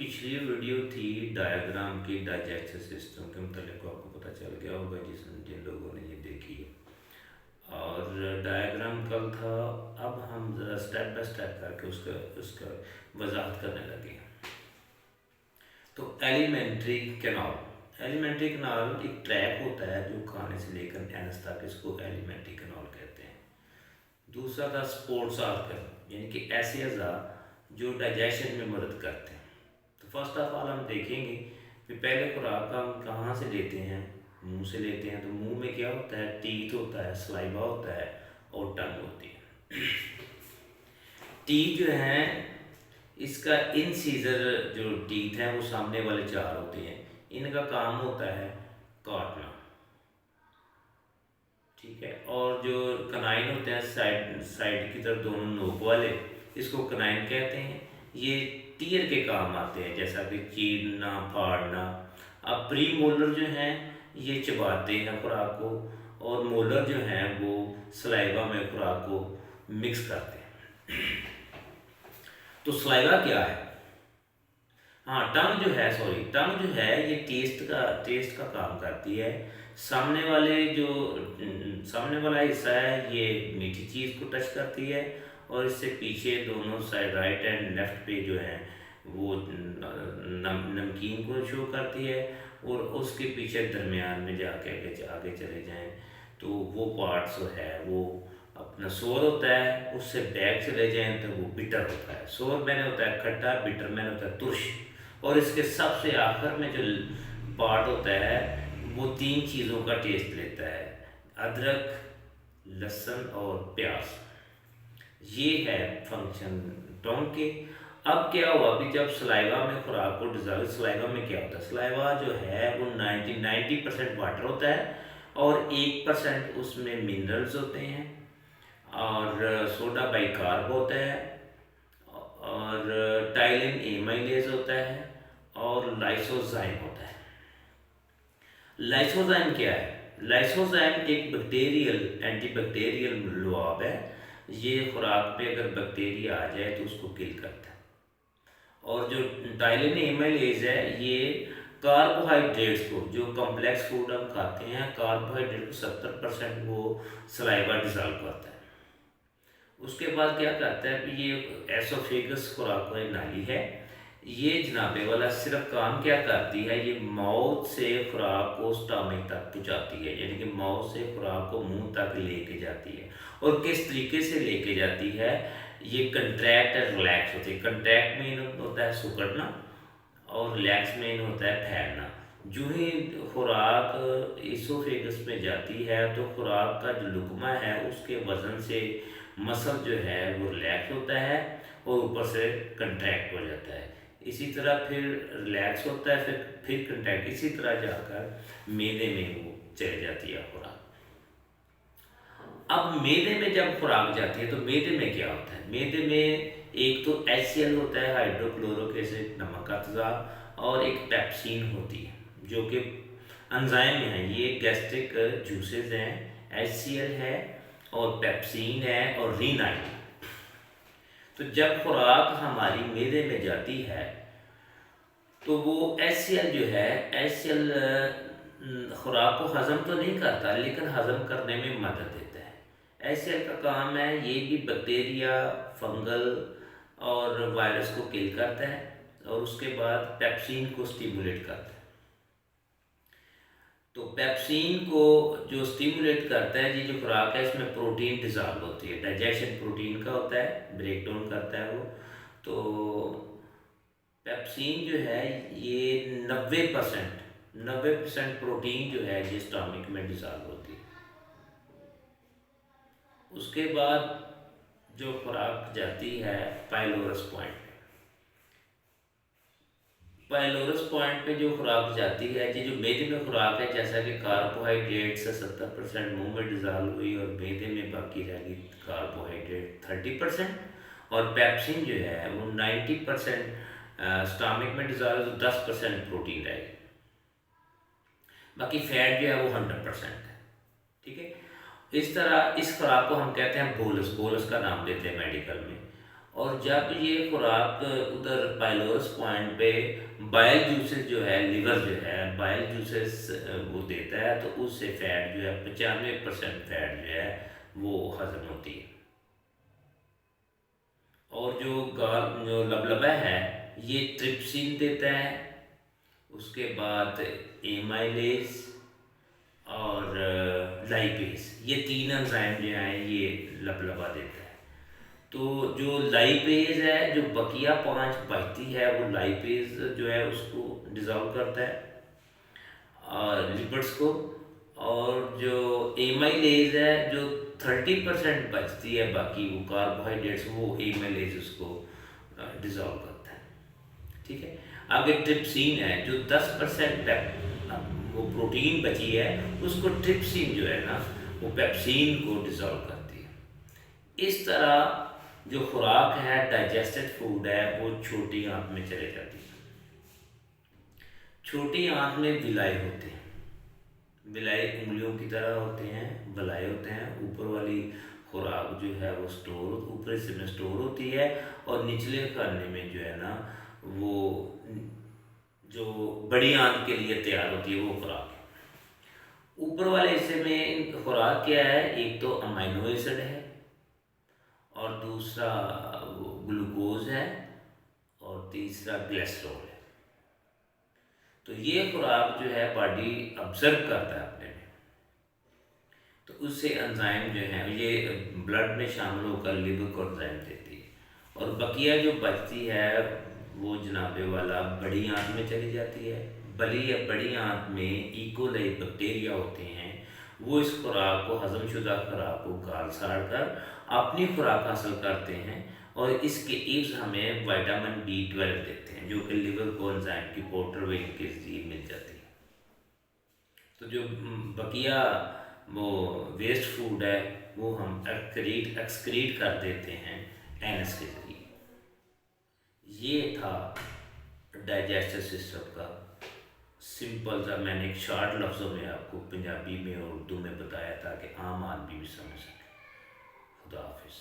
पिछली वीडियो थी डायग्राम की डाइजेस्टिव सिस्टम के मतलब आपको पता चल गया होगा जिन लोगों ने ये देखी है। और डायग्राम कल था। अब हम ज़रा स्टेप बाय स्टेप करके उसका उसका वजाहत करने लगे। तो एलिमेंट्री कैनाल एक ट्रैक होता है जो खाने से लेकर एनस तक, इसको एलिमेंट्री कैनाल कहते हैं। दूसरा था स्पोर्ट्स आर्गन, यानी कि ऐसे अज़ा जो डाइजेशन में मदद करते हैं। तो फर्स्ट ऑफ ऑल हम देखेंगे कि पहले खुराक हम कहाँ से लेते हैं। मुंह से लेते हैं। तो मुंह में क्या होता है? टीथ होता है, सलाइवा होता है और टंग होती है। टीथ जो है, इसका इनसीजर जो टीथ हैं वो सामने वाले चार होते हैं। इनका काम होता है काटना, ठीक है। और जो कनाइन होते हैं साइड साइड की तरफ दोनों नोक वाले, इसको कनाइन कहते हैं। ये टीयर के काम आते हैं, जैसा कि चीरना, फाड़ना। अब प्री मोलर जो हैं ये चबाते हैं खुराक को, और मोलर जो हैं वो सलाइवा में खुराक को मिक्स करते हैं। तो सलाइवा क्या है? हाँ, टंग जो है, सॉरी, टंग जो है ये टेस्ट का काम करती है। सामने वाला हिस्सा है ये मीठी चीज़ को टच करती है, और इससे पीछे दोनों साइड राइट एंड लेफ्ट पे जो है वो नमकीन को शो करती है। और उसके पीछे दरमियान में जाके आगे चले जाएं तो वो पार्ट जो है वो अपना सोर होता है, उससे बैक चले जाएं तो वो बिटर होता है। सोर मैंने होता है खट्टा, बिटर मैंने होता है तुर्श। और इसके सबसे आखिर में जो पार्ट होता है वो तीन चीज़ों का टेस्ट लेता है: अदरक, लहसुन और प्याज। ये है फंक्शन टोंग के। अब क्या हुआ कि जब सलाइवा में खुराक को डिजॉल्व, सलाइवा में क्या होता है? सलाइवा जो है वो 90% वाटर होता है, और 1% उसमें मिनरल्स होते हैं, और सोडा बाइकार्ब होता है, और टाइलिन एमाइलेज होता है, और लाइसोजाइम होता है। लाइसोजाइम क्या है? लाइसोजाइम एक एंटीबैक्टीरियल लुआब है। ये खुराक पे अगर बैक्टीरिया आ जाए तो उसको किल करता है। और जो टाइलिन एमाइलेज है ये कार्बोहाइड्रेट्स को, जो कॉम्प्लेक्स फूड हम खाते हैं, कार्बोहाइड्रेट को 70% वो सलाइवा डिजॉल्व करता है। उसके बाद क्या करता है कि ये एसोफेगस खुराक वाली नाली है, ये जनाबे वाला सिर्फ काम क्या करती है, ये माउथ से खुराक को स्टमक तक पहुँचाती है, यानी कि माउथ से खुराक को मुंह तक लेके जाती है। और किस तरीके से लेके जाती है? ये कंट्रैक्ट और रिलैक्स होती है। कंट्रैक्ट में होता है सुकड़ना, और रिलैक्स में होता है फैलना। जो ही खुराक इसोफेगस में जाती है तो खुराक का जो लुकमा है उसके वजन से मसल जो है वो रिलैक्स होता है, और ऊपर से कंट्रैक्ट हो जाता है। इसी तरह फिर रिलैक्स होता है, फिर कंट्रैक्ट, इसी तरह जाकर मैदे में वो चली जाती है खुराक। अब मैदे में जब खुराक जाती है तो मैदे में क्या होता है? मैदे में एक तो HCl होता है, हाइड्रोक्लोरिक एसिड, नमक का तेजाब, और एक पेप्सिन होती है जो कि एंजाइम है। ये गैस्ट्रिक जूसेस हैं, HCl है और पेप्सिन है और रीनाइन। तो जब खुराक हमारी मैदे में जाती है तो वो HCl जो है, HCl खुराक को हज़म तो नहीं करता लेकिन हज़म करने में मदद देता है। HCl का काम है ये भी बैक्टीरिया, फंगल और वायरस को किल करता है, और उसके बाद पेप्सिन को स्टिमुलेट करता है। तो पेप्सिन को जो स्टिमुलेट करता है, ये जो खुराक है इसमें प्रोटीन डिजॉल्व होती है, डाइजेशन प्रोटीन का होता है, ब्रेक डाउन करता है वो। तो पेप्सिन जो है ये 90% प्रोटीन जो है ये स्टमक में डिजॉल्व होती है। उसके बाद जो खुराक जाती है पाइलोरस पॉइंट पे, पाइलोरस पॉइंट पे जो खुराक जाती है, ये जो मैदे में खुराक है, जैसा कि कार्बोहाइड्रेट से 70% मुंह में डिजॉल्व हुई और मैदे में बाकी रह गई कार्बोहाइड्रेट 30%, और पेप्सिन जो है वो 90% स्टमक में डिजॉल्व, तो 10% प्रोटीन रहेगी, बाकी फैट जो है वो 100% है। ठीक है। इस तरह इस खुराक को हम कहते हैं बोलस, बोलस का नाम देते हैं मेडिकल में। और जब ये खुराक उधर पाइलोरस पॉइंट पे बाइल जूसेस जो है, लिवर जो है बाइल जूसेस वो देता है, तो उससे फैट जो है 95% फैट जो है वो हजम होती है। और जो लबलबा है ये ट्रिप्सिन देता है, उसके बाद एमाइलेज और लाइपेज, ये तीन एंजाइम जो हैं ये लबलबा देता है। तो जो लाइपेज है, जो बकिया 5 बचती है, वो लाइपेज जो है उसको डिज़ोल्व करता है और लिपिड्स को। और जो एमाइलेज है, जो 30% बचती है बाकी वो कार्बोहाइड्रेट्स, वो एमाइलेज उसको डिज़ोल्व करता है। ठीक है। आगे ट्रिप्सिन है, जो 10% वो प्रोटीन बची है, उसको ट्रिप्सिन जो है ना वो पेप्सिन को डिज़ोल्व करती है। इस तरह जो खुराक है, डाइजेस्टेड फूड है, वो छोटी आंत में चले जाती है। छोटी आंत में विलाई होते हैं, विलाई उंगलियों की तरह होते हैं, विलाई होते हैं। ऊपर वाली खुराक जो है वो ऊपर हिस्से में स्टोर होती है, और निचले खाने में जो है ना वो जो बड़ी आंत के लिए तैयार होती है वो खुराक है। ऊपर वाले हिस्से में खुराक क्या है, एक तो अमाइनो एसिड है, और दूसरा वो ग्लूकोज है, और तीसरा ग्लिसरॉल है। तो ये खुराक जो है बॉडी ऑब्जर्व करता है अपने में, तो उससे एंजाइम जो है ये ब्लड में शामिल होकर लिवर को एंजाइम देती है। और बकिया जो बचती है वो जनाबे वाला बड़ी आंत में चली जाती है। बड़ी आंत में इकोलाई बैक्टीरिया होते हैं, वो इस खुराक को, हजमशुदा खुराक को गाल साड़ कर अपनी खुराक हासिल करते हैं, और इसके इव्स हमें विटामिन B12 देते हैं, जो कि लिवर को एंजाइम की पोर्टर वेन के जरिए मिल जाती है। तो जो बकिया वो वेस्ट फूड है, वो हम एक्सक्रीट कर देते हैं एनस के जरिए। ये था डाइजेस्टिव सिस्टम का सिंपल सा, मैंने एक शॉर्ट लफ्ज़ों में आपको पंजाबी में और उर्दू में बताया ताकि आम आदमी भी समझ सके। खुदा हाफिज़।